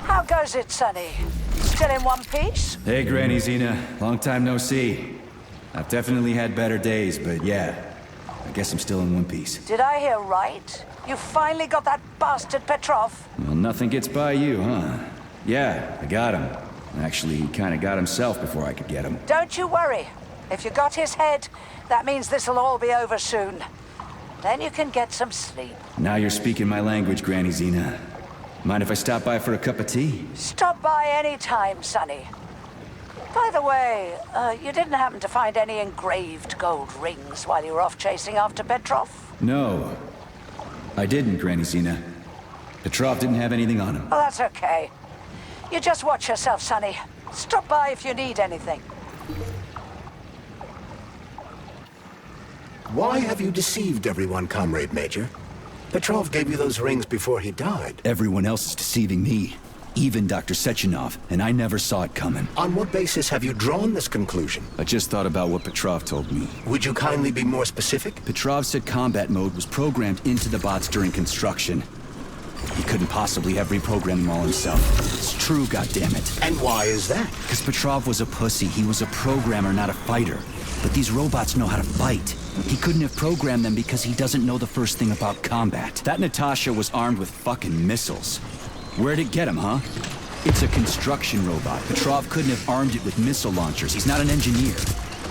How goes it, Sonny? Still in one piece? Hey, Granny Xena. Long time no see. I've definitely had better days, but yeah. I guess I'm still in one piece. Did I hear right? You finally got that bastard Petrov? Well, nothing gets by you, huh? Yeah, I got him. Actually, he kinda got himself before I could get him. Don't you worry. If you got his head, that means this'll all be over soon. Then you can get some sleep. Now you're speaking my language, Granny Xena. Mind if I stop by for a cup of tea? Stop by any time, Sonny. By the way, you didn't happen to find any engraved gold rings while you were off chasing after Petrov? No. I didn't, Granny Xena. Petrov didn't have anything on him. Well, that's okay. You just watch yourself, Sonny. Stop by if you need anything. Why have you deceived everyone, Comrade Major? Petrov gave you those rings before he died. Everyone else is deceiving me. Even Dr. Sechenov, and I never saw it coming. On what basis have you drawn this conclusion? I just thought about what Petrov told me. Would you kindly be more specific? Petrov said combat mode was programmed into the bots during construction. He couldn't possibly have reprogrammed them all himself. It's true, goddammit. And why is that? Because Petrov was a pussy. He was a programmer, not a fighter. But these robots know how to fight. He couldn't have programmed them because he doesn't know the first thing about combat. That Natasha was armed with fucking missiles. Where'd it get him, huh? It's a construction robot. Petrov couldn't have armed it with missile launchers. He's not an engineer.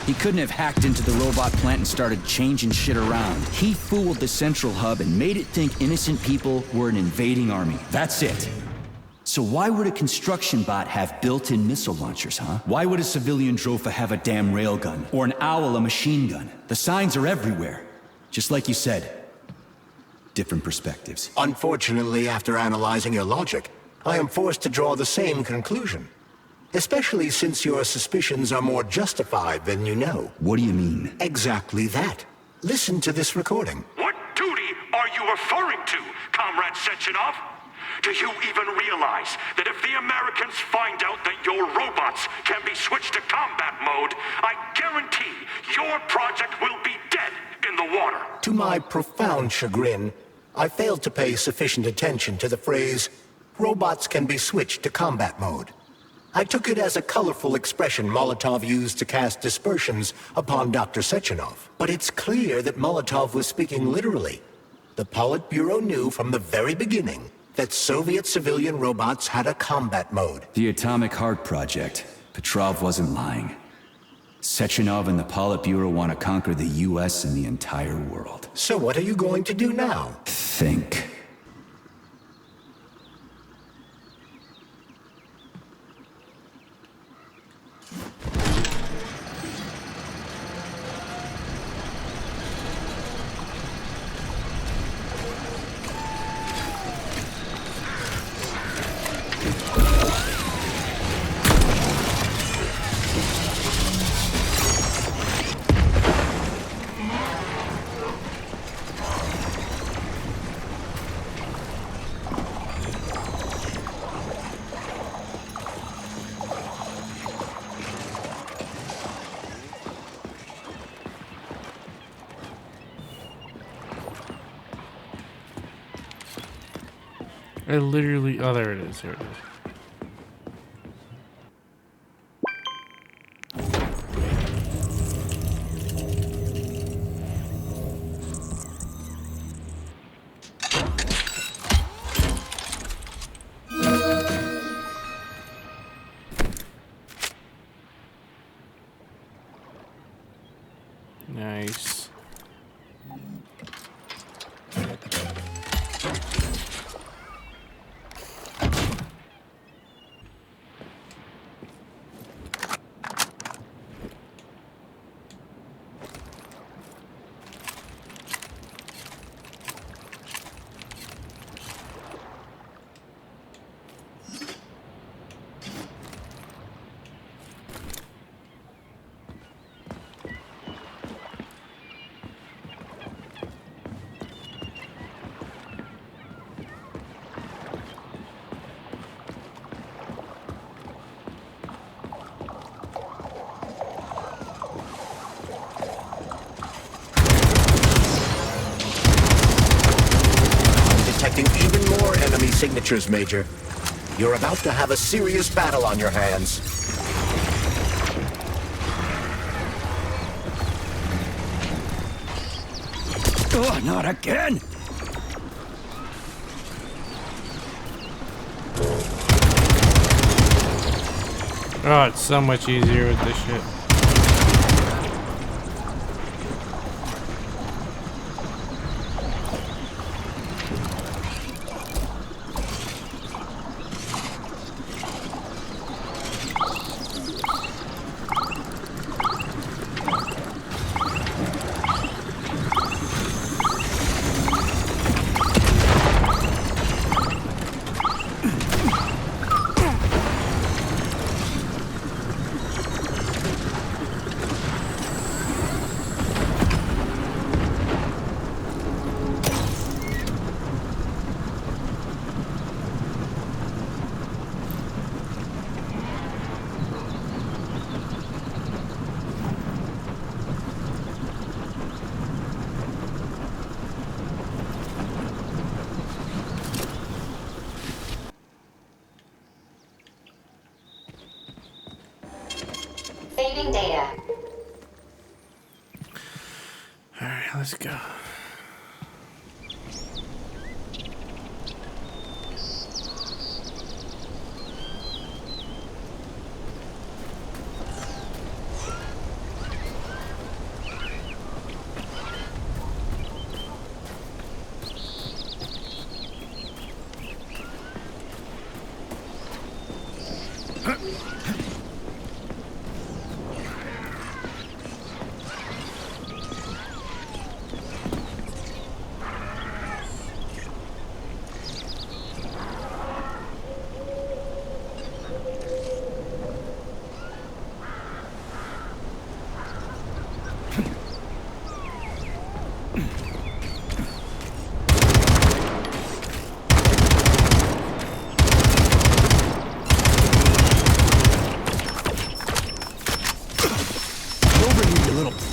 He couldn't have hacked into the robot plant and started changing shit around. He fooled the central hub and made it think innocent people were an invading army. That's it. So why would a construction bot have built-in missile launchers, huh? Why would a civilian Drofa have a damn railgun? Or an owl a machine gun? The signs are everywhere. Just like you said. Different perspectives. Unfortunately, after analyzing your logic, I am forced to draw the same conclusion. Especially since your suspicions are more justified than you know. What do you mean? Exactly that. Listen to this recording. What duty are you referring to, Comrade Sechenov? Do you even realize that if the Americans find out that your robots can be switched to combat mode, I guarantee your project will be dead in the water? To my profound chagrin, I failed to pay sufficient attention to the phrase, robots can be switched to combat mode. I took it as a colorful expression Molotov used to cast dispersions upon Dr. Sechenov. But it's clear that Molotov was speaking literally. The Politburo knew from the very beginning that Soviet civilian robots had a combat mode. The Atomic Heart Project. Petrov wasn't lying. Sechenov and the Politburo want to conquer the US and the entire world. So what are you going to do now? Think. I literally... Oh, there it is. Here it is. Nice. Detecting even more enemy signatures, Major. you're about to have a serious battle on your hands. Oh, not again! Oh, it's so much easier with this shit. Saving data. Alright, let's go.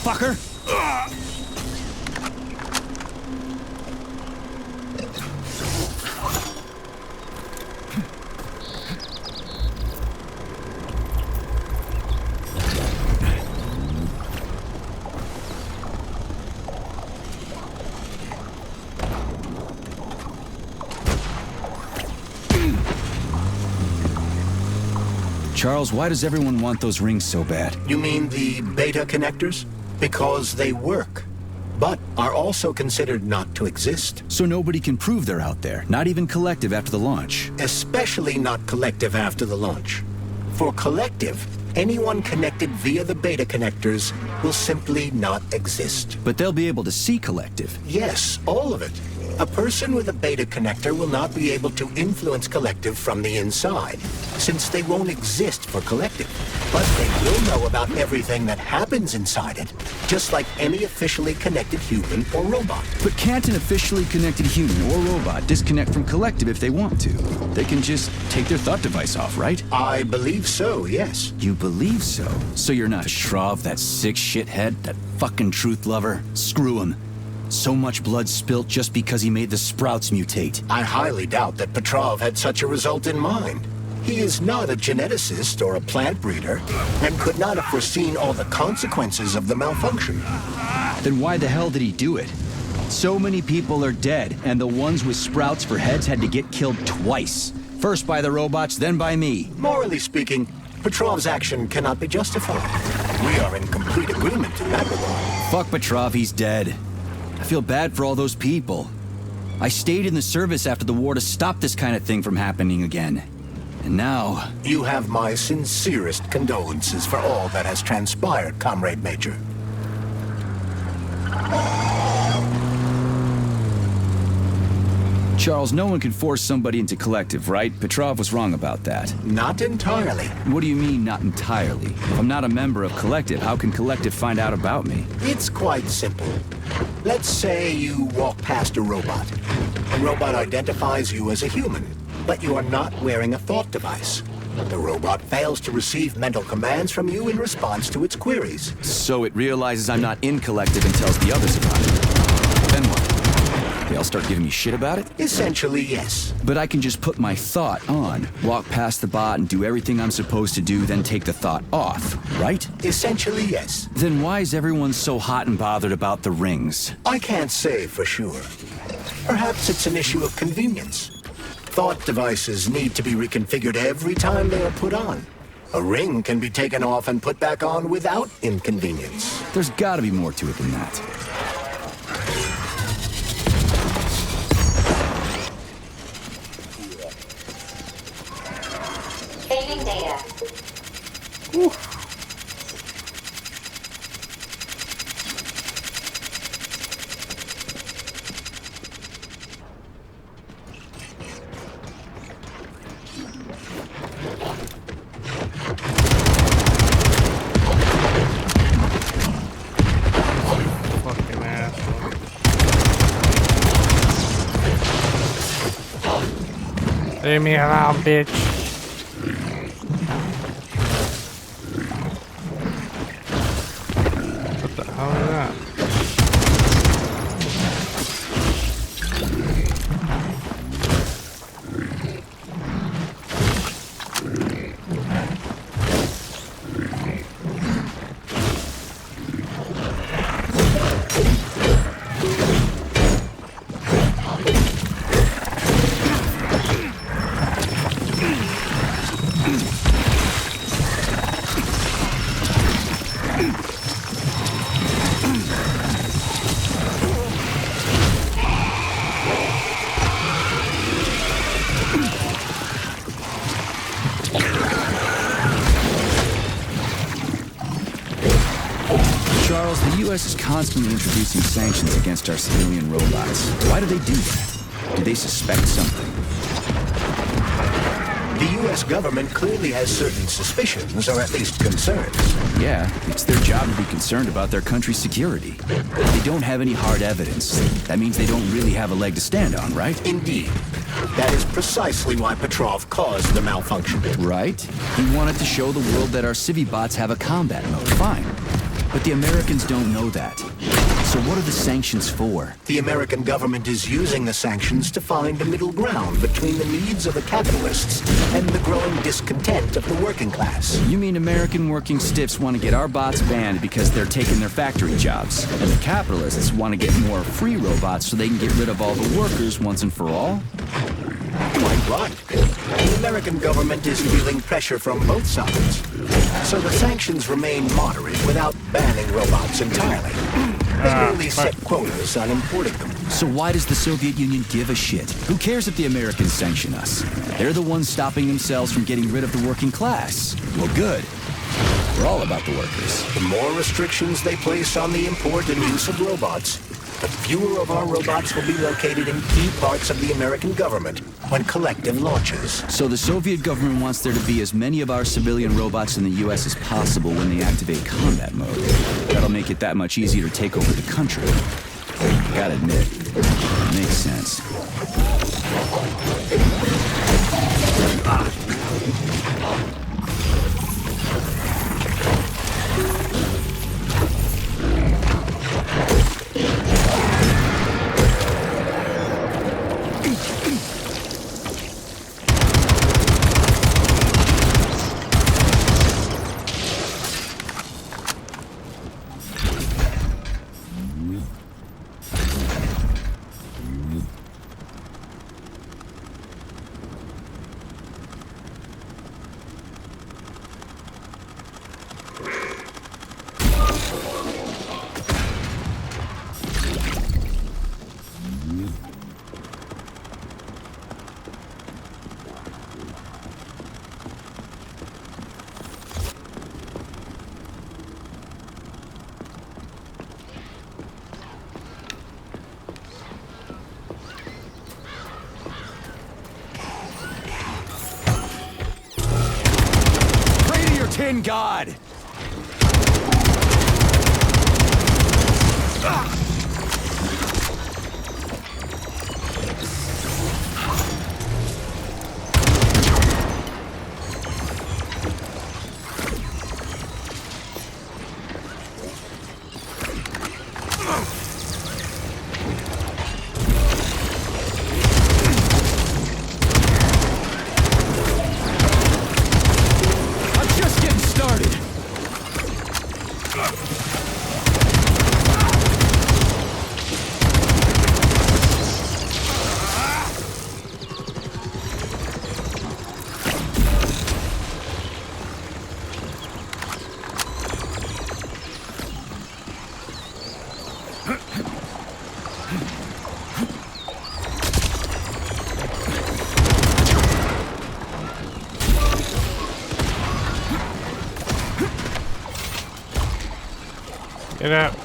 Fucker! Charles, why does everyone want those rings so bad? You mean the beta connectors? Because they work, but are also considered not to exist. So nobody can prove they're out there, not even Collective after the launch. Especially not Collective after the launch. For Collective, anyone connected via the beta connectors will simply not exist. But they'll be able to see Collective. Yes, all of it. A person with a beta connector will not be able to influence Collective from the inside, since they won't exist for Collective. But they will know about everything that happens inside it, just like any officially connected human or robot. But can't an officially connected human or robot disconnect from Collective if they want to? They can just take their thought device off, right? I believe so, yes. You believe so? So you're not Petrov, that sick shithead, that fucking truth lover? Screw him. So much blood spilt just because he made the sprouts mutate. I highly doubt that Petrov had such a result in mind. He is not a geneticist or a plant breeder, and could not have foreseen all the consequences of the malfunction. Then why the hell did he do it? So many people are dead, and the ones with sprouts for heads had to get killed twice. First by the robots, then by me. Morally speaking, Petrov's action cannot be justified. We are in complete agreement in that regard. Fuck Petrov, he's dead. I feel bad for all those people. I stayed in the service after the war to stop this kind of thing from happening again. And now... You have my sincerest condolences for all that has transpired, Comrade Major. Charles, no one can force somebody into Collective, right? Petrov was wrong about that. Not entirely. What do you mean, not entirely? If I'm not a member of Collective, how can Collective find out about me? It's quite simple. Let's say you walk past a robot. The robot identifies you as a human, but you are not wearing a thought device. The robot fails to receive mental commands from you in response to its queries. So it realizes I'm not in Collective and tells the others about it. Then what? they'll start giving me shit about it? Essentially, yes. But I can just put my thought on, walk past the bot and do everything I'm supposed to do, then take the thought off, right? Essentially, yes. Then why is everyone so hot and bothered about the rings? I can't say for sure. Perhaps it's an issue of convenience. Thought devices need to be reconfigured every time they are put on. A ring can be taken off and put back on without inconvenience. There's gotta be more to it than that. Saving data. Fucking asshole. Leave me alone, bitch. What the hell is that? Charles, the U.S. is constantly introducing sanctions against our civilian robots. Why do they do that? Do they suspect something? The U.S. government clearly has certain suspicions, or at least concerns. Yeah, it's their job to be concerned about their country's security. They don't have any hard evidence. That means they don't really have a leg to stand on, right? Indeed. That is precisely why Petrov caused the malfunction. Right? He wanted to show the world that our Civibots have a combat mode. Fine. But the Americans don't know that. So what are the sanctions for? The American government is using the sanctions to find a middle ground between the needs of the capitalists and the growing discontent of the working class. You mean American working stiffs want to get our bots banned because they're taking their factory jobs, and the capitalists want to get more free robots so they can get rid of all the workers once and for all? Quite right. The American government is feeling pressure from both sides. So the sanctions remain moderate without banning robots entirely. They merely set quotas on importing them. So why does the Soviet Union give a shit? Who cares if the Americans sanction us? They're the ones stopping themselves from getting rid of the working class. Well, good. We're all about the workers. The more restrictions they place on the import and use of robots, the fewer of our robots will be located in key parts of the American government when Collective launches. So the Soviet government wants there to be as many of our civilian robots in the U.S. as possible when they activate combat mode. That'll make it that much easier to take over the country. Gotta admit, makes sense. Tin God! Get out.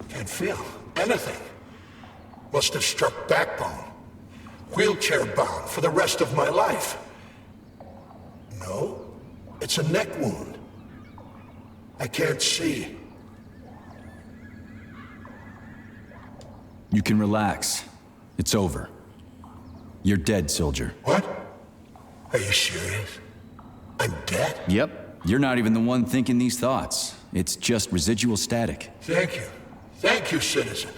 Can't feel anything. Must have struck backbone. Wheelchair bound for the rest of my life. No, it's a neck wound. I can't see. You can relax. It's over. You're dead, soldier. What? Are you serious? I'm dead? Yep. You're not even the one thinking these thoughts. It's just residual static. Thank you. Thank you, citizen.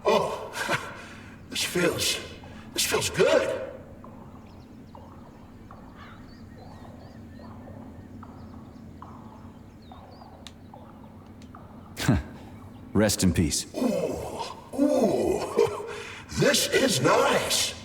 Oh, this feels good. Rest in peace. Ooh, this is nice.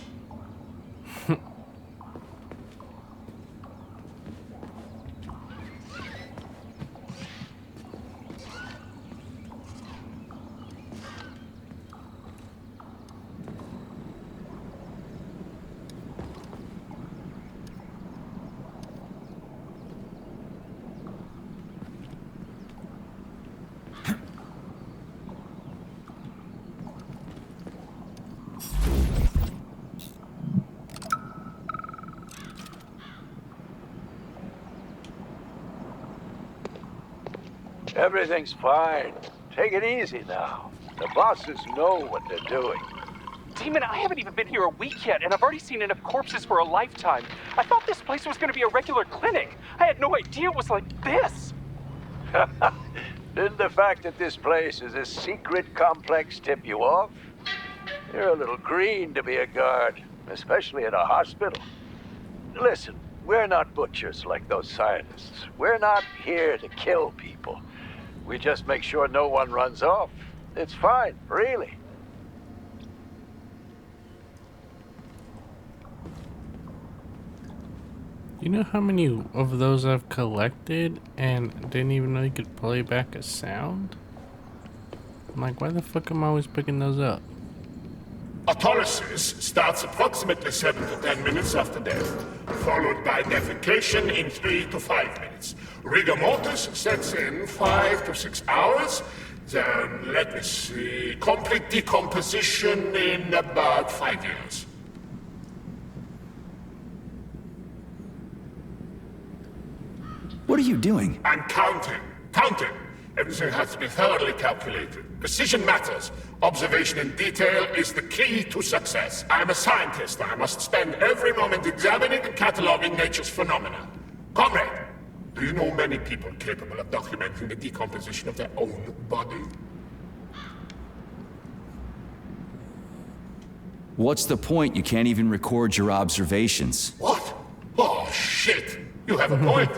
Everything's fine. Take it easy now. The bosses know what they're doing. Demon, I haven't even been here a week yet, and I've already seen enough corpses for a lifetime. I thought this place was going to be a regular clinic. I had no idea it was like this. Didn't the fact that this place is a secret complex tip you off? You're a little green to be a guard, especially at a hospital. Listen, we're not butchers like those scientists. We're not here to kill people. We just make sure no one runs off. It's fine, really. You know how many of those I've collected and didn't even know you could play back a sound? I'm like, why the fuck am I always picking those up? Autolysis starts approximately 7 to 10 minutes after death, followed by defecation in 3 to 5 minutes. Rigor mortis sets in 5 to 6 hours. Then, let me see, complete decomposition in about 5 years. What are you doing? I'm counting. Counting. Everything has to be thoroughly calculated. Precision matters. Observation in detail is the key to success. I'm a scientist. I must spend every moment examining and cataloging nature's phenomena. Comrade, do you know many people capable of documenting the decomposition of their own body? What's the point? You can't even record your observations. What? Oh, shit. You have a point.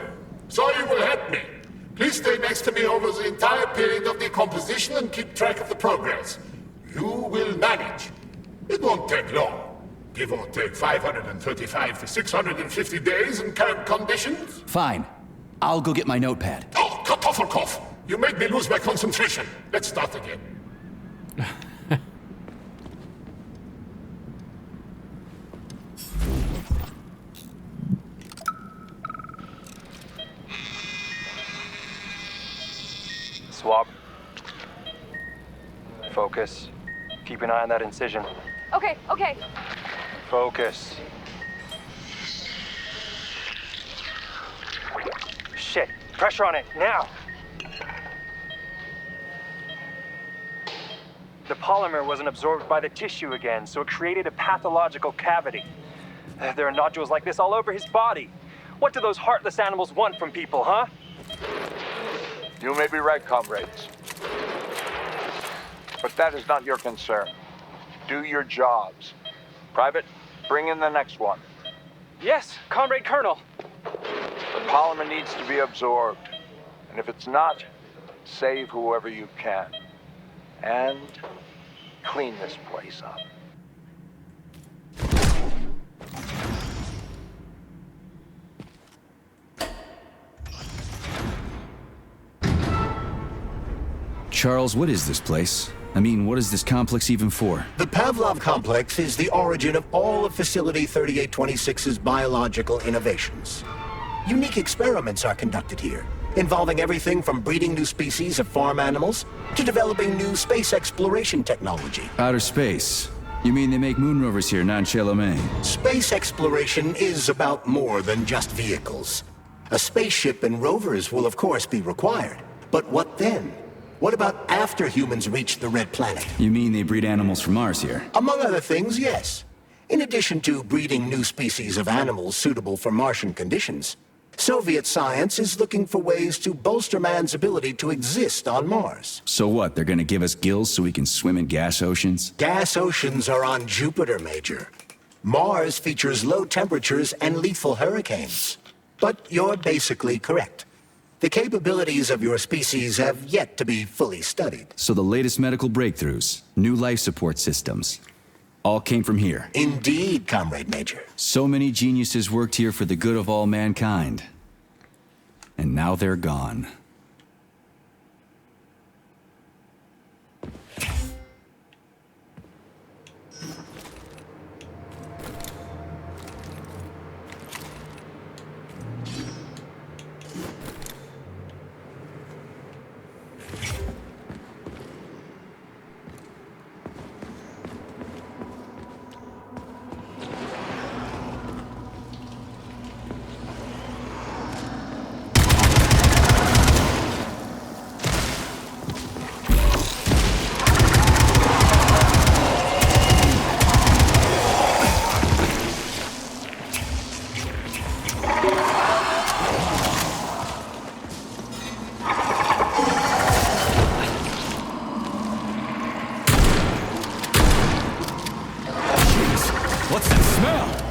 So you will help me. Please stay next to me over the entire period of decomposition and keep track of the progress. You will manage. It won't take long. Give or take 535 to 650 days in current conditions. Fine. I'll go get my notepad. Oh, Kartoffelkopf! You made me lose my concentration. Let's start again. Swab. Focus. Keep an eye on that incision. Okay. Focus. Shit. Pressure on it, now! The polymer wasn't absorbed by the tissue again, so it created a pathological cavity. There are nodules like this all over his body. What do those heartless animals want from people, huh? You may be right, comrades. But that is not your concern. do your jobs. Private, bring in the next one. Yes, Comrade Colonel. The polymer needs to be absorbed. And if it's not, save whoever you can. And clean this place up. Charles, what is this place? I mean, what is this complex even for? The Pavlov Complex is the origin of all of Facility 3826's biological innovations. Unique experiments are conducted here, involving everything from breeding new species of farm animals to developing new space exploration technology. Outer space? You mean they make moon rovers here, not in Chelomey? Space exploration is about more than just vehicles. A spaceship and rovers will of course be required. But what then? What about after humans reach the Red Planet? You mean they breed animals from Mars here? Among other things, yes. In addition to breeding new species of animals suitable for Martian conditions, Soviet science is looking for ways to bolster man's ability to exist on Mars. So what, they're gonna give us gills so we can swim in gas oceans? Gas oceans are on Jupiter, Major. Mars features low temperatures and lethal hurricanes. But you're basically correct. The capabilities of your species have yet to be fully studied. So the latest medical breakthroughs, new life support systems, all came from here. Indeed, Comrade Major. So many geniuses worked here for the good of all mankind. And now they're gone. What's that smell?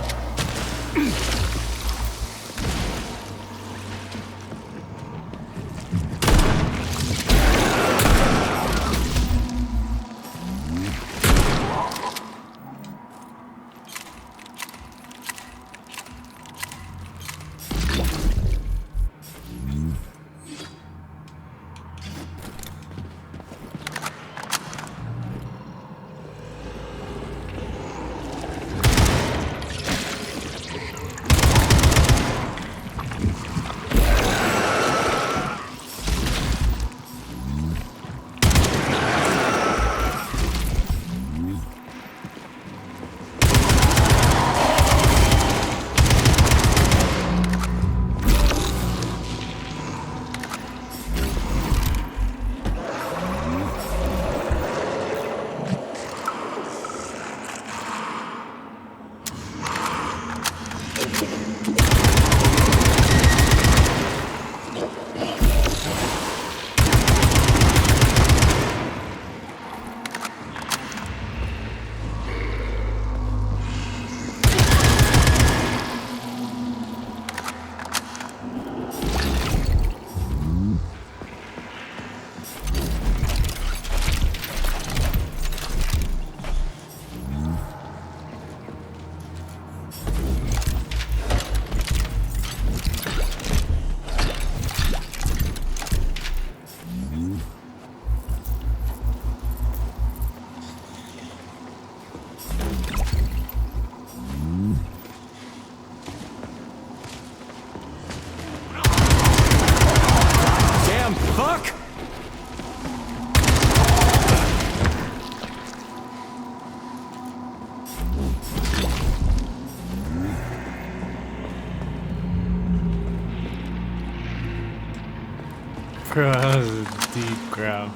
Bro, that was a deep growl.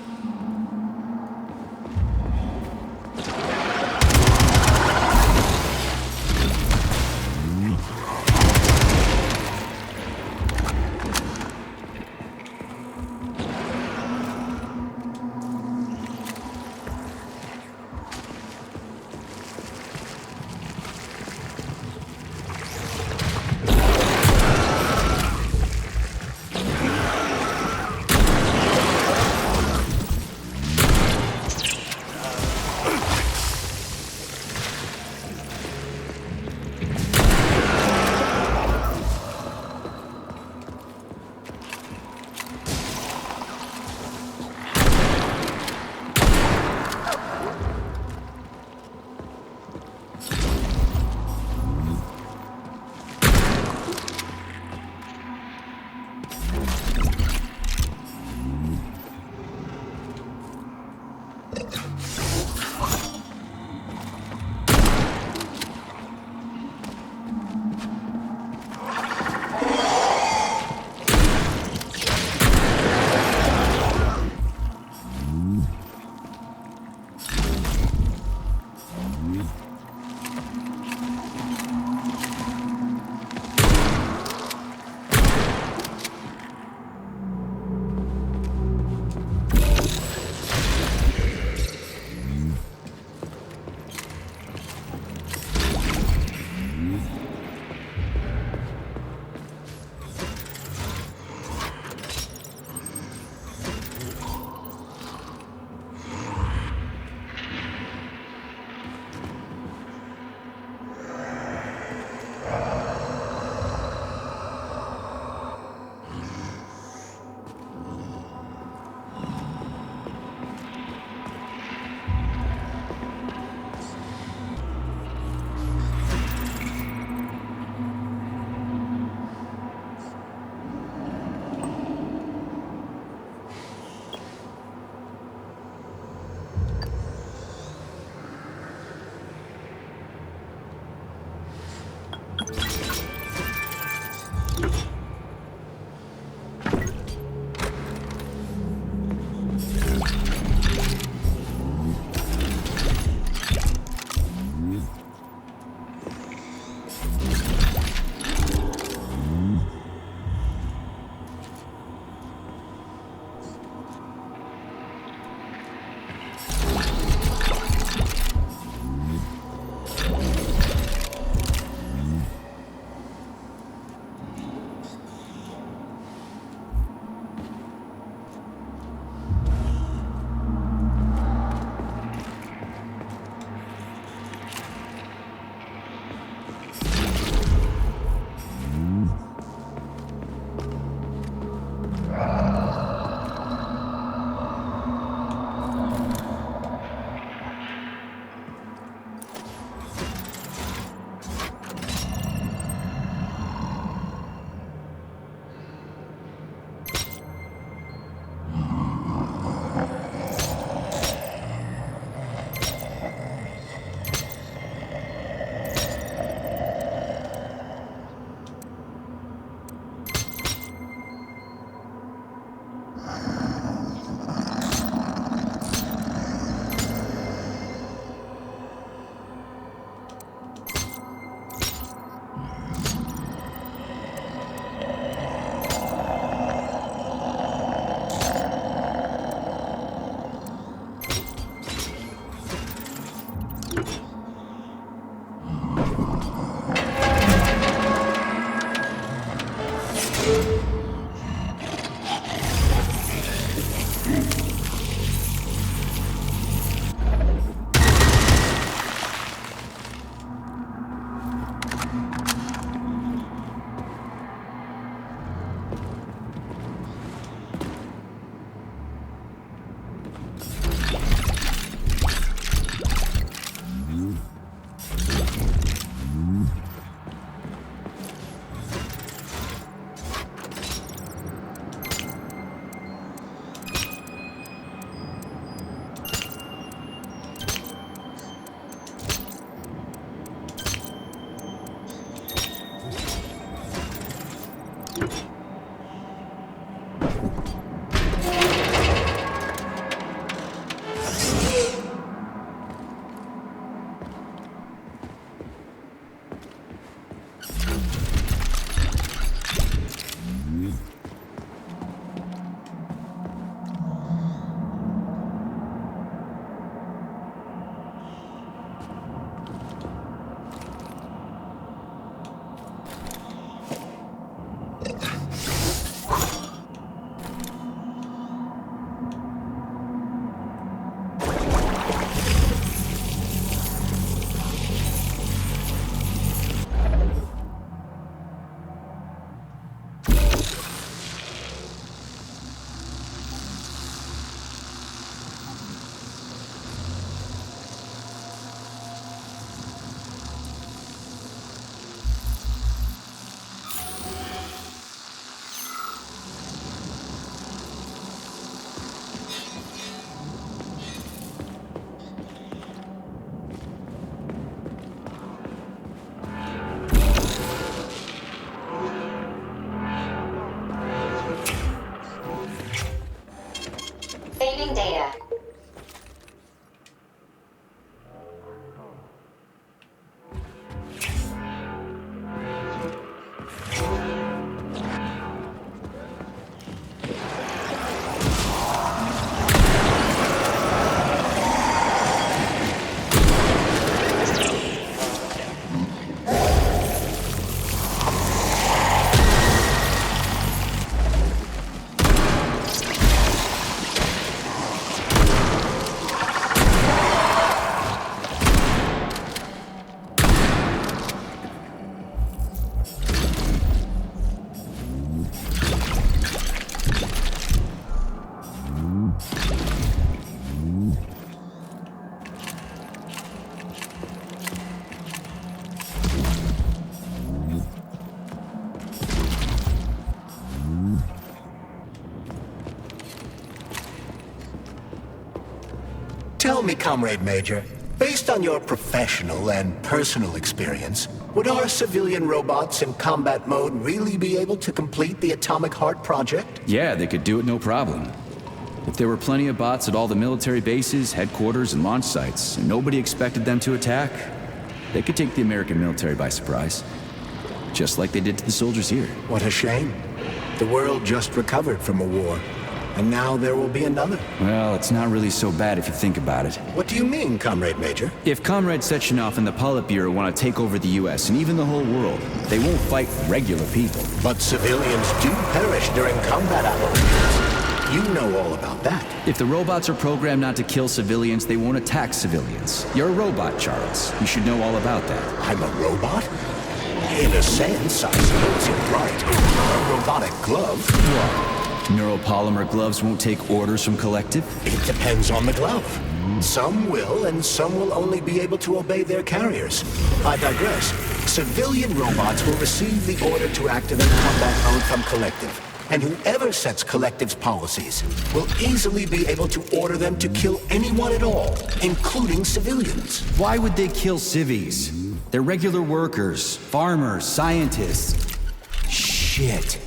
tell me, Comrade Major, based on your professional and personal experience, would our civilian robots in combat mode really be able to complete the Atomic Heart project? Yeah, they could do it no problem. If there were plenty of bots at all the military bases, headquarters, and launch sites, and nobody expected them to attack, they could take the American military by surprise. Just like they did to the soldiers here. What a shame. The world just recovered from a war, and now there will be another. Well, it's not really so bad if you think about it. What do you mean, Comrade Major? If Comrade Sechenov and the Politburo want to take over the US and even the whole world, they won't fight regular people. But civilians do perish during combat operations. You know all about that. If the robots are programmed not to kill civilians, they won't attack civilians. You're a robot, Charles. You should know all about that. I'm a robot? In a sense, I suppose you're right. A robotic glove? What? Neuropolymer gloves won't take orders from Collective? It depends on the glove. Some will, and some will only be able to obey their carriers. I digress. Civilian robots will receive the order to activate combat mode from Collective. And whoever sets Collective's policies will easily be able to order them to kill anyone at all, including civilians. Why would they kill civvies? They're regular workers, farmers, scientists. Shit.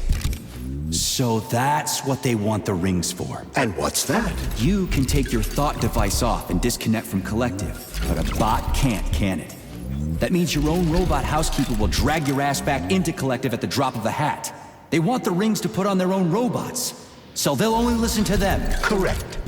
So that's what they want the rings for. And what's that? You can take your thought device off and disconnect from Collective, but a bot can't, can it? That means your own robot housekeeper will drag your ass back into Collective at the drop of a hat. They want the rings to put on their own robots, so they'll only listen to them. Correct.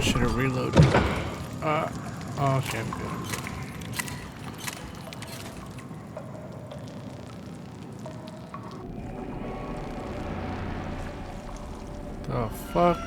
Should have reloaded. Okay, I'm good. The fuck?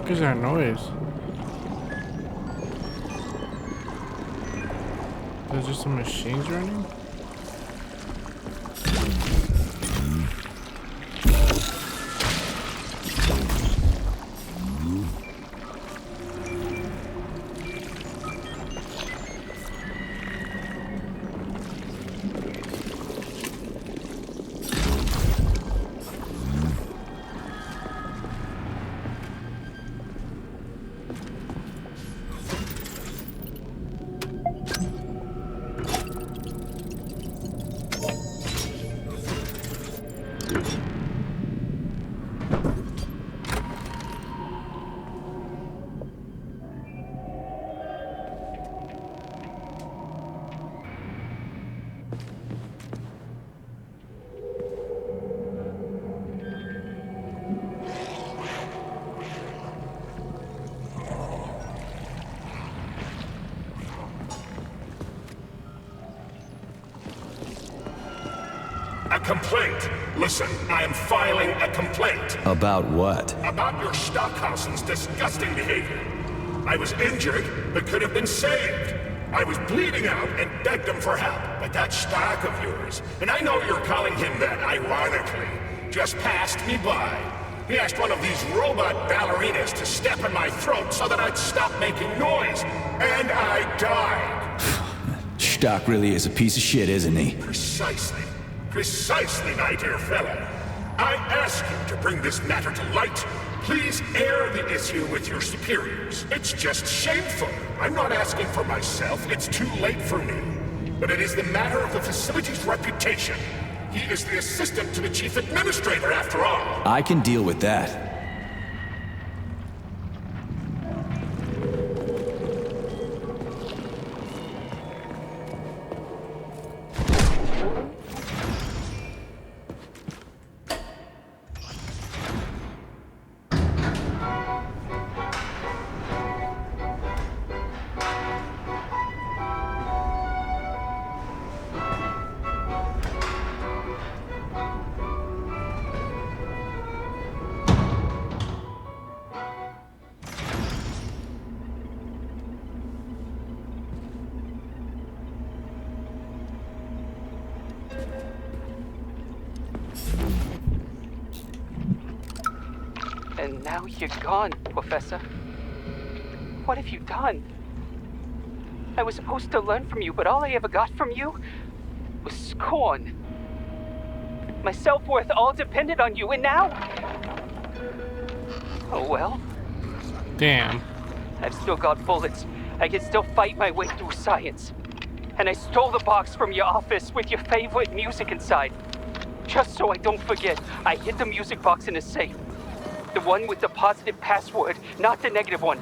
fuck is that noise? There's just some machines running? A complaint. Listen, I am filing a complaint. About what? About your Stockhausen's disgusting behavior. I was injured, but could have been saved. I was bleeding out and begged him for help, but that Stock of yours, and I know you're calling him that ironically, just passed me by. He asked one of these robot ballerinas to step in my throat so that I'd stop making noise, and I died. Stock really is a piece of shit, isn't he? Precisely. Precisely, my dear fellow. I ask you to bring this matter to light. Please air the issue with your superiors. It's just shameful. I'm not asking for myself. It's too late for me. But it is the matter of the facility's reputation. He is the assistant to the chief administrator, after all. I can deal with that. And now you're gone, Professor. What have you done? I was supposed to learn from you, but all I ever got from you was scorn. My self-worth all depended on you, and now... Oh well. Damn. I've still got bullets. I can still fight my way through science. And I stole the box from your office with your favorite music inside. Just so I don't forget, I hid the music box in a safe. The one with the positive password, not the negative one.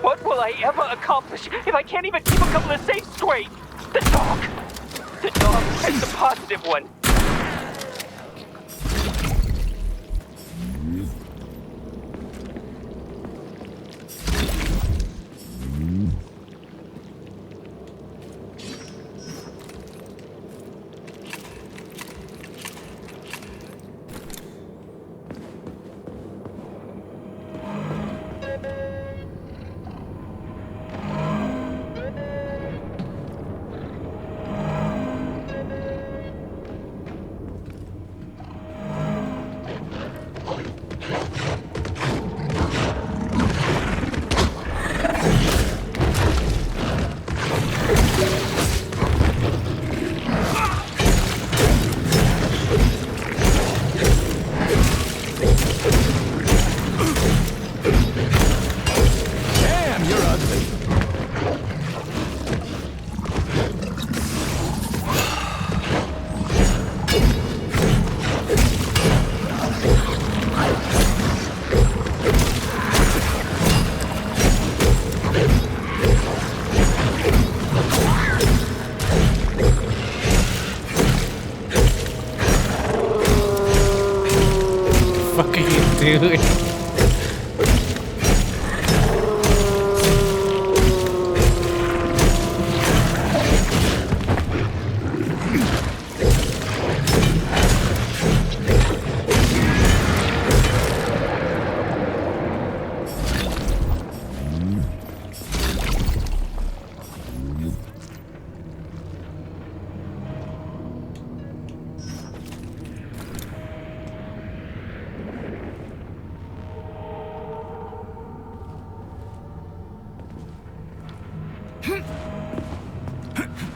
What will I ever accomplish if I can't even keep a couple of safes straight? The dog has the positive one. Fuck are you doing?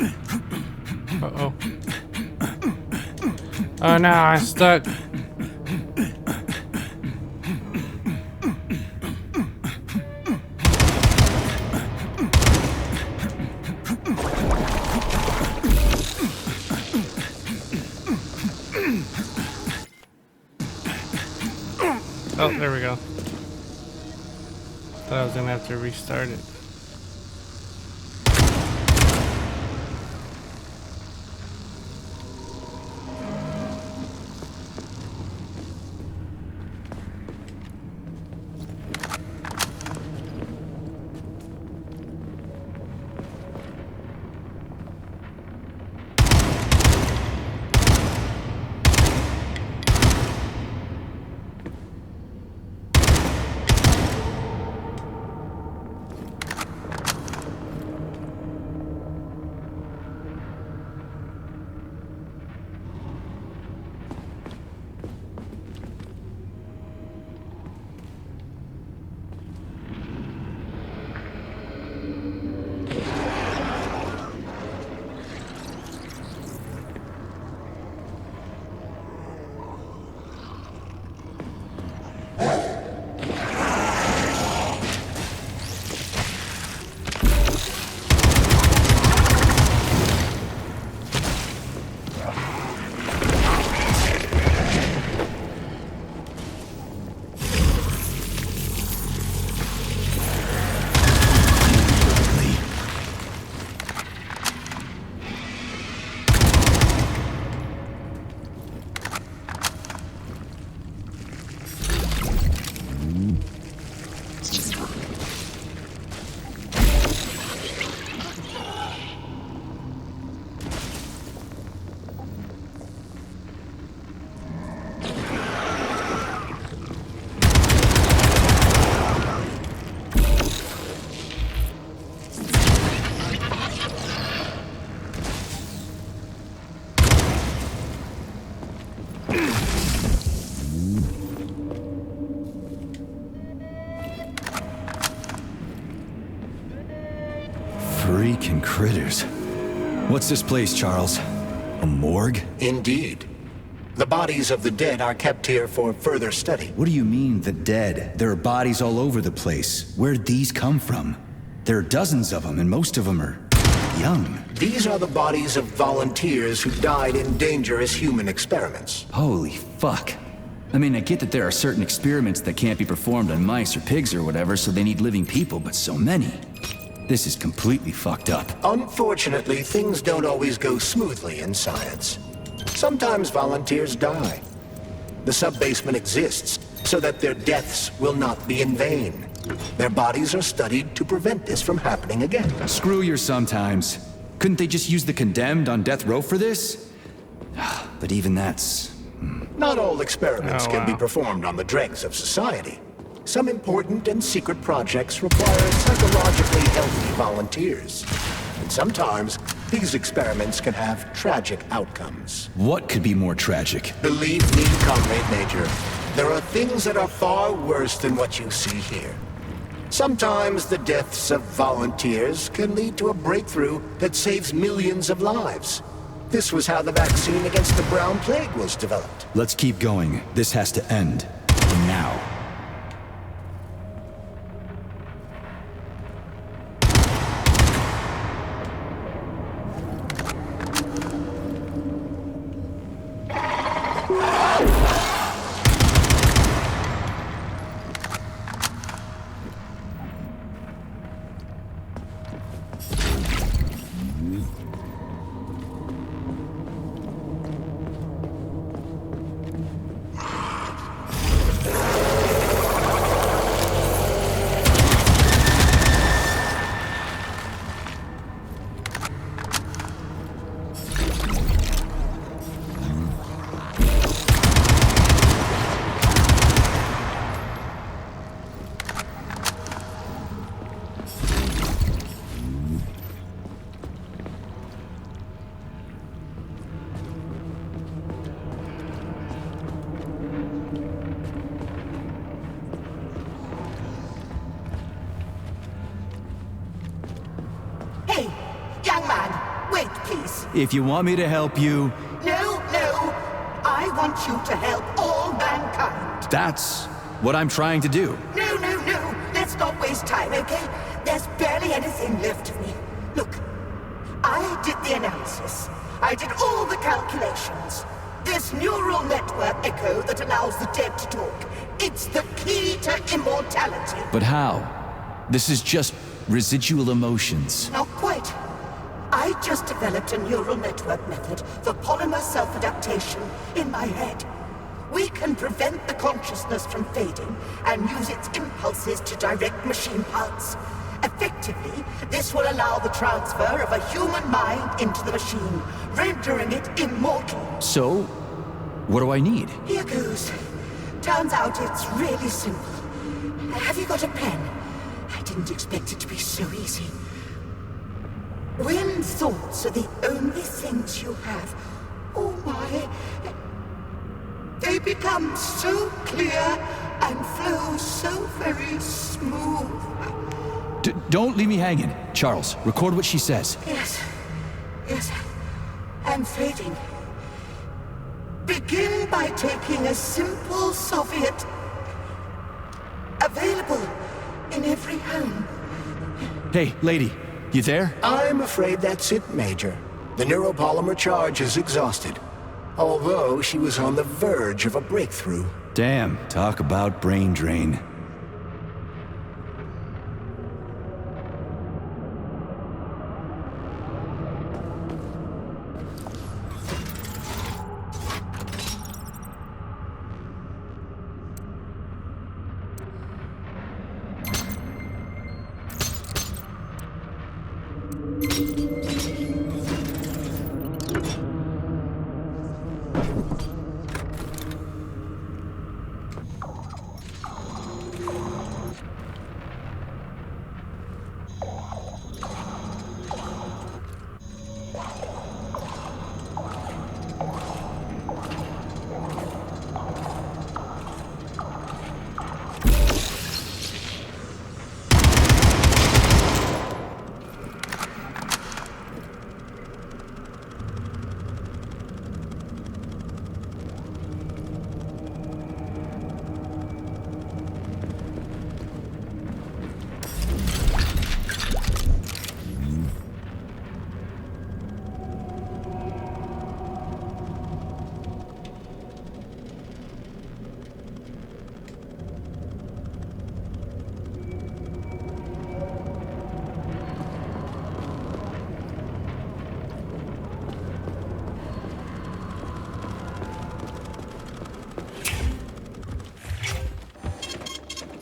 Uh-oh. Oh no, I'm stuck. Oh, there we go. Thought I was gonna have to restart it. Freaking critters. What's this place, Charles? A morgue? Indeed. The bodies of the dead are kept here for further study. What do you mean, the dead? There are bodies all over the place. Where'd these come from? There are dozens of them, and most of them are young. These are the bodies of volunteers who died in dangerous human experiments. Holy fuck. I mean, I get that there are certain experiments that can't be performed on mice or pigs or whatever, so they need living people, but so many. This is completely fucked up. Unfortunately, things don't always go smoothly in science. Sometimes volunteers die. The sub-basement exists so that their deaths will not be in vain. Their bodies are studied to prevent this from happening again. Screw your sometimes. Couldn't they just use the condemned on death row for this? But even that's... Not all experiments Oh, can be wow. performed on the dregs of society. Some important and secret projects require psychologically healthy volunteers. And sometimes, these experiments can have tragic outcomes. What could be more tragic? Believe me, Comrade Major, there are things that are far worse than what you see here. Sometimes the deaths of volunteers can lead to a breakthrough that saves millions of lives. This was how the vaccine against the brown plague was developed. Let's keep going. This has to end. Now. If you want me to help you... No, no. I want you to help all mankind. That's what I'm trying to do. No, no, no. Let's not waste time, okay? There's barely anything left of me. Look, I did the analysis. I did all the calculations. This neural network echo that allows the dead to talk. It's the key to immortality. But how? This is just residual emotions. Not quite. I just developed a neural network method for polymer self-adaptation in my head. We can prevent the consciousness from fading and use its impulses to direct machine parts. Effectively, this will allow the transfer of a human mind into the machine, rendering it immortal. So, what do I need? Here goes. Turns out it's really simple. Have you got a pen? I didn't expect it to be so easy. When thoughts are the only things you have, oh my, they become so clear and flow so very smooth. Don't leave me hanging. Charles, record what she says. Yes. I'm fading. Begin by taking a simple Soviet. Available in every home. Hey, lady, you there? I'm afraid that's it, Major. The neuropolymer charge is exhausted. Although she was on the verge of a breakthrough. Damn, talk about brain drain.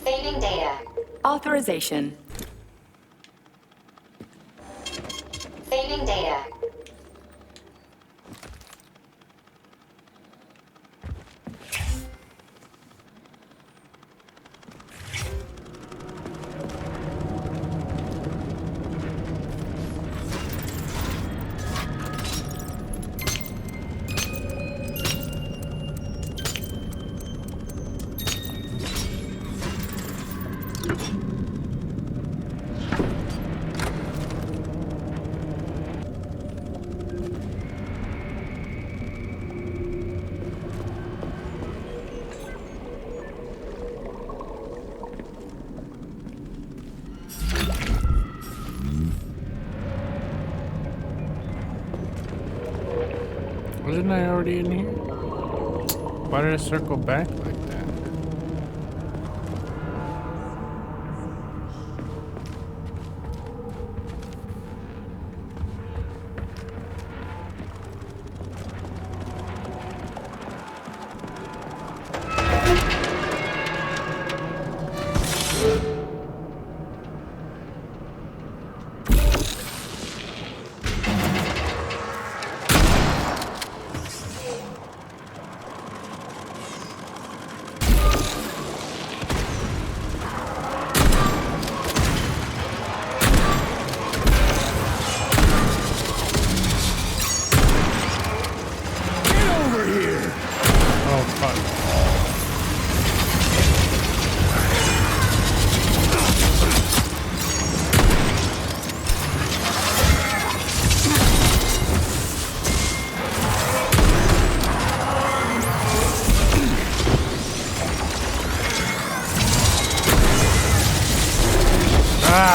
Saving data. Authorization. Saving data. Wasn't I already in here? Why did I circle back like that?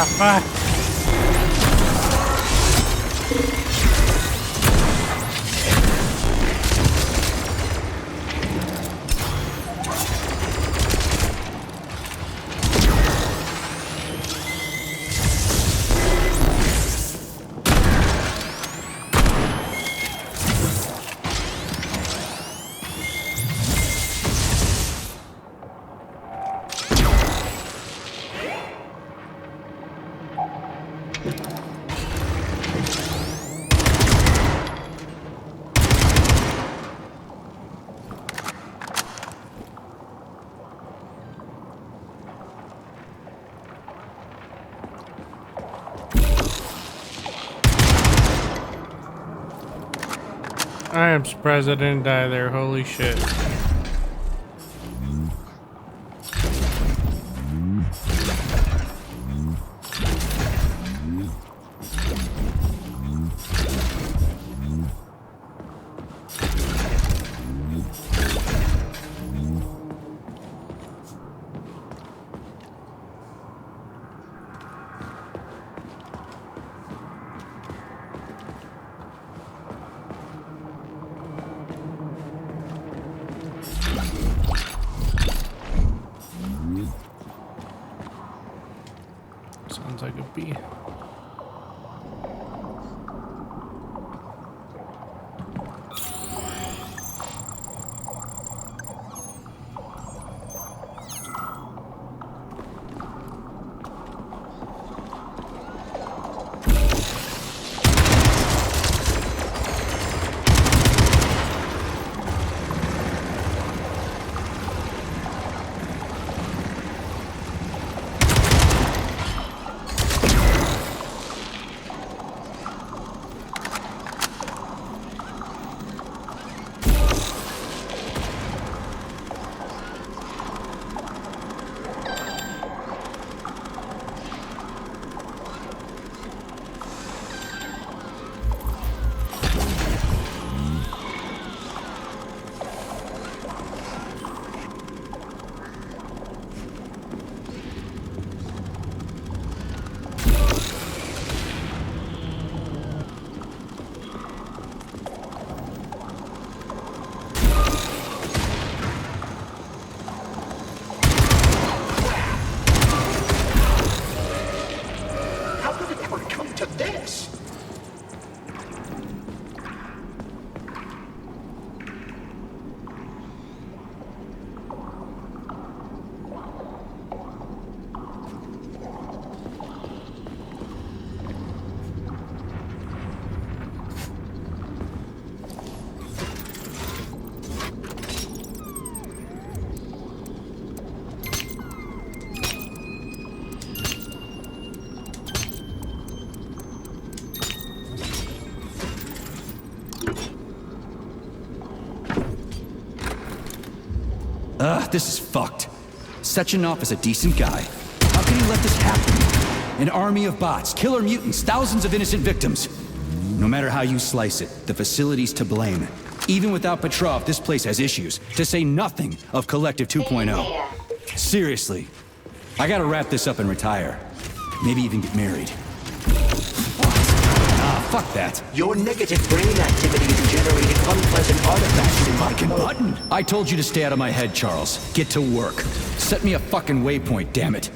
Ah, fuck. I am surprised I didn't die there. Holy shit. Sounds like a bee. This is fucked. Sechenov is a decent guy. How can he let this happen? An army of bots, killer mutants, thousands of innocent victims. No matter how you slice it, the facility's to blame. Even without Petrov, this place has issues, to say nothing of Collective 2.0. Seriously, I gotta wrap this up and retire. Maybe even get married. Fuck that. Your negative brain activity is generating unpleasant artifacts in my code. Button. I told you to stay out of my head, Charles. Get to work. Set me a fucking waypoint, damn it.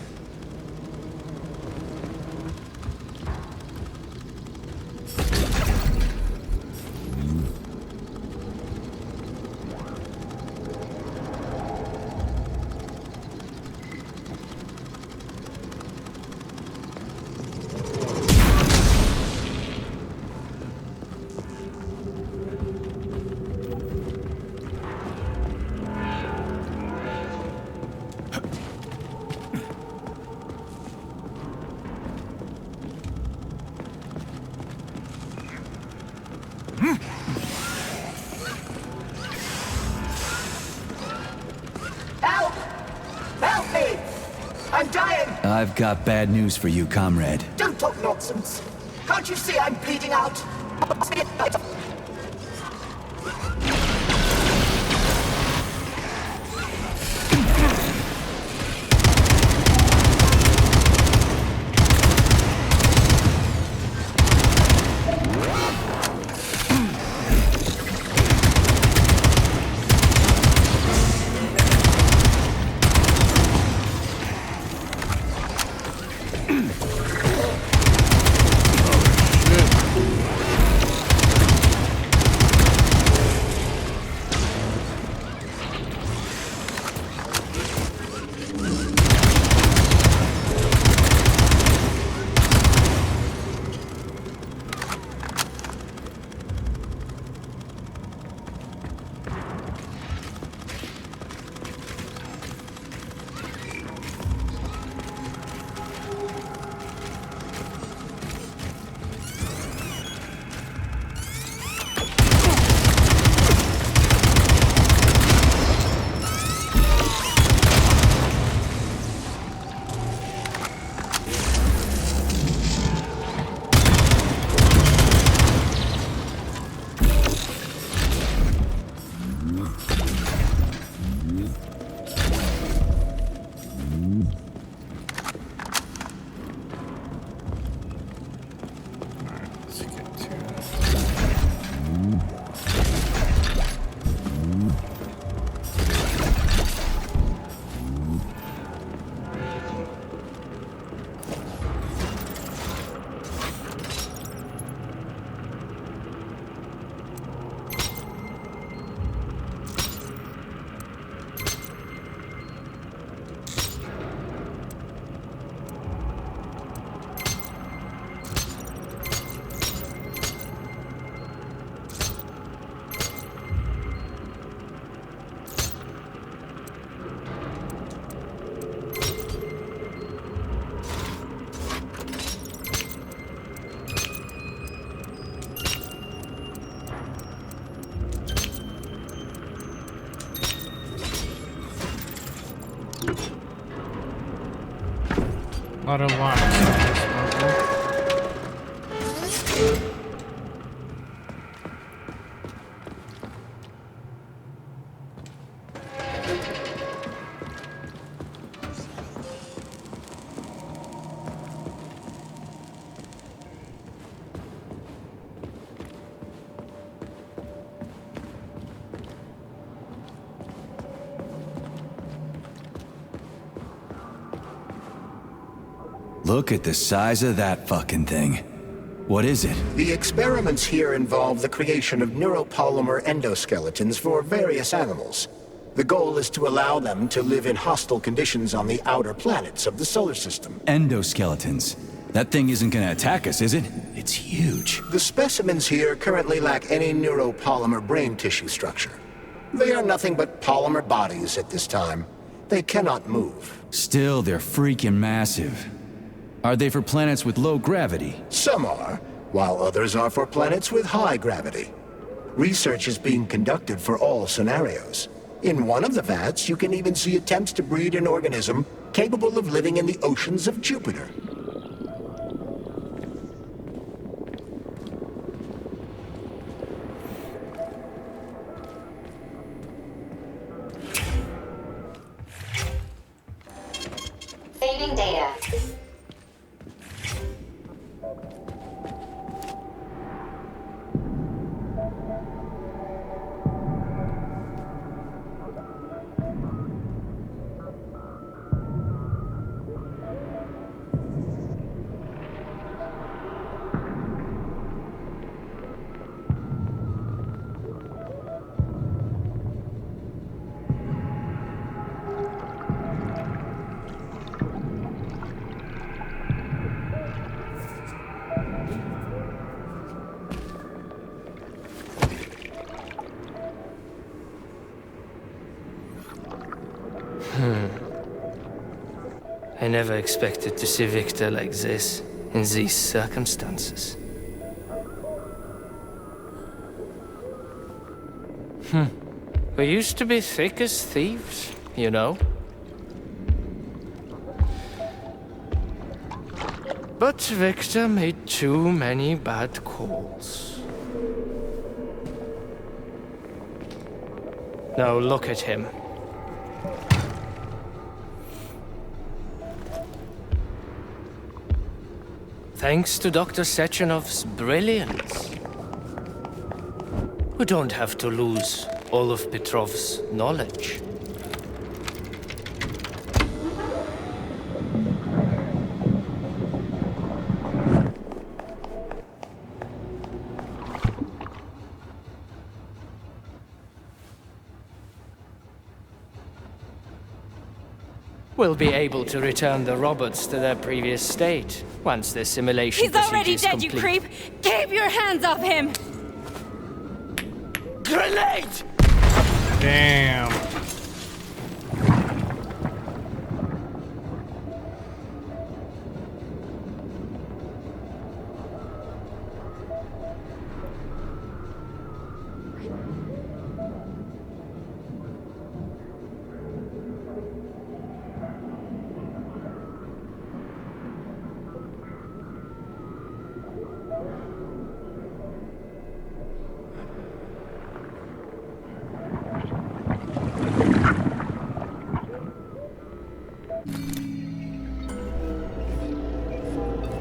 Help! Help me! I'm dying! I've got bad news for you, comrade. Don't talk nonsense. Can't you see I'm bleeding out? A lot of locks on this level. Look at the size of that fucking thing. What is it? The experiments here involve the creation of neuropolymer endoskeletons for various animals. The goal is to allow them to live in hostile conditions on the outer planets of the solar system. Endoskeletons. That thing isn't gonna attack us, is it? It's huge. The specimens here currently lack any neuropolymer brain tissue structure. They are nothing but polymer bodies at this time. They cannot move. Still, they're freaking massive. Are they for planets with low gravity? Some are, while others are for planets with high gravity. Research is being conducted for all scenarios. In one of the vats, you can even see attempts to breed an organism capable of living in the oceans of Jupiter. Saving data. I never expected to see Victor like this, in these circumstances. We used to be thick as thieves, you know? But Victor made too many bad calls. Now look at him. Thanks to Dr. Sechenov's brilliance, we don't have to lose all of Petrov's knowledge. We'll be able to return the robots to their previous state once the simulation He's already dead, complete. you creep! Keep your hands off him! Grenade! Damn.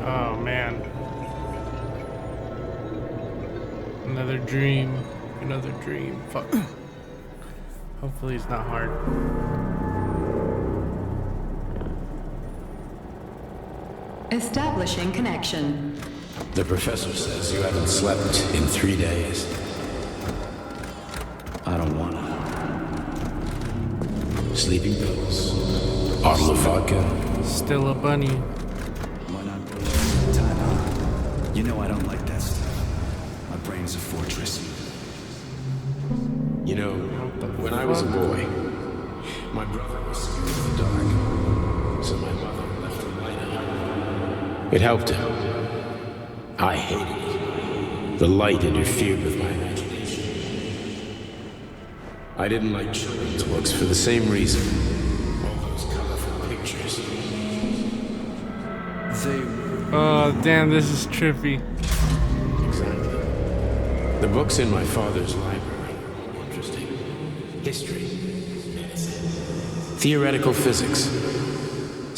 Oh man. Another dream. Another dream. Fuck. Hopefully it's not hard. Establishing connection. The professor says you haven't slept in 3 days. I don't wanna. Sleeping pills. Bottle of vodka. Still a bunny. Why not put time on? You know I don't like that stuff. My brain's a fortress. You know, when I was a boy, my brother was scared of the dark, so my mother left the light on. It helped him. I hated it. The light interfered with my imagination. I didn't like children's books for the same reason. All those colorful pictures. Oh, damn, this is trippy. Exactly. The books in my father's library are more interesting. History, medicine, theoretical physics.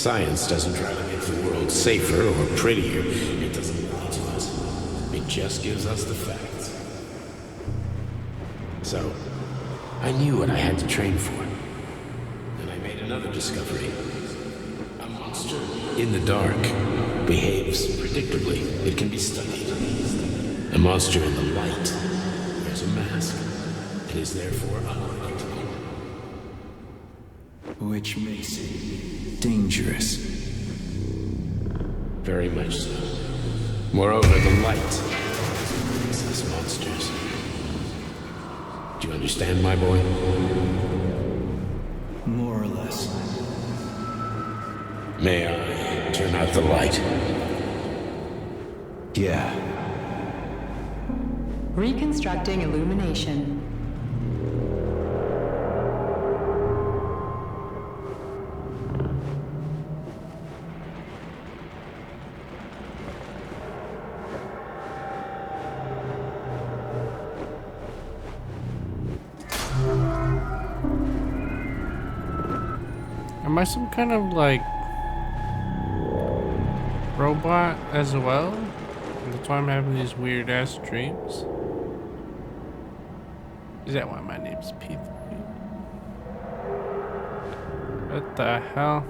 Science doesn't try to make the world safer or prettier. It doesn't lie to us. It just gives us the facts. So, I knew what I had to train for. And I made another discovery. A monster in the dark behaves predictably. It can be studied. A monster in the light wears a mask and is therefore unpredictable. Which makes it dangerous. Very much so. Moreover, the light makes us monsters. Do you understand, my boy? More or less. May I turn out the light? Yeah. Reconstructing illumination. Am I some kind of like robot as well? And that's why I'm having these weird ass dreams? Is that why my name's P3? What the hell?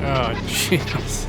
Oh, jeez.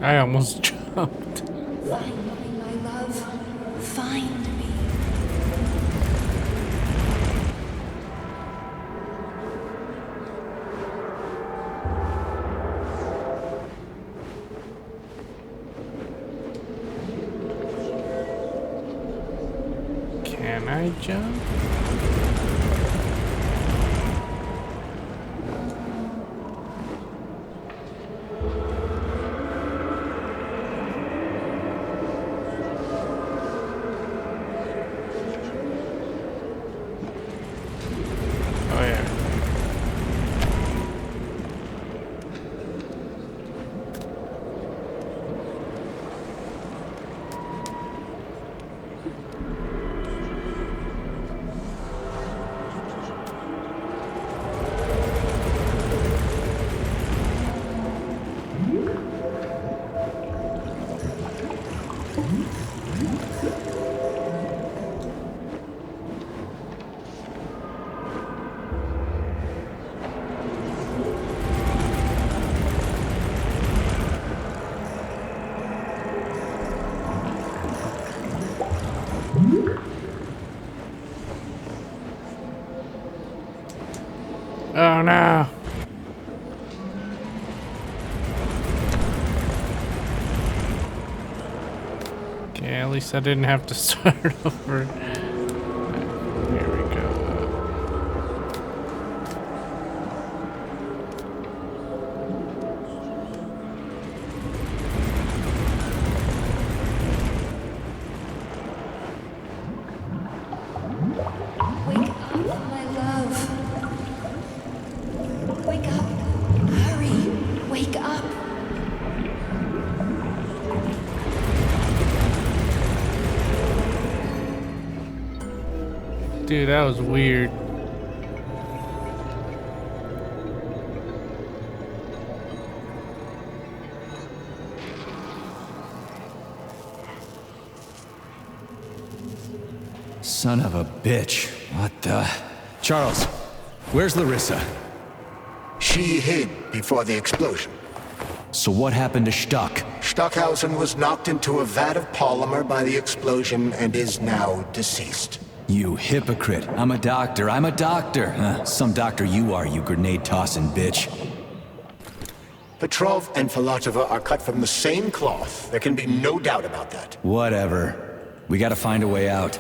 I almost jumped. Find me, my love. Find me. Can I jump? Oh no. Okay, at least I didn't have to start over. Here we go. Wake up, my love. Wake up. Hurry. Wake up. Dude, that was weird. Son of a bitch. What the... Charles, where's Larissa? She hid before the explosion. So what happened to Stuck? Stockhausen was knocked into a vat of polymer by the explosion and is now deceased. You hypocrite. I'm a doctor. I'm a doctor. Some doctor you are, you grenade-tossing bitch. Petrov and Filatova are cut from the same cloth. There can be no doubt about that. Whatever. We gotta find a way out.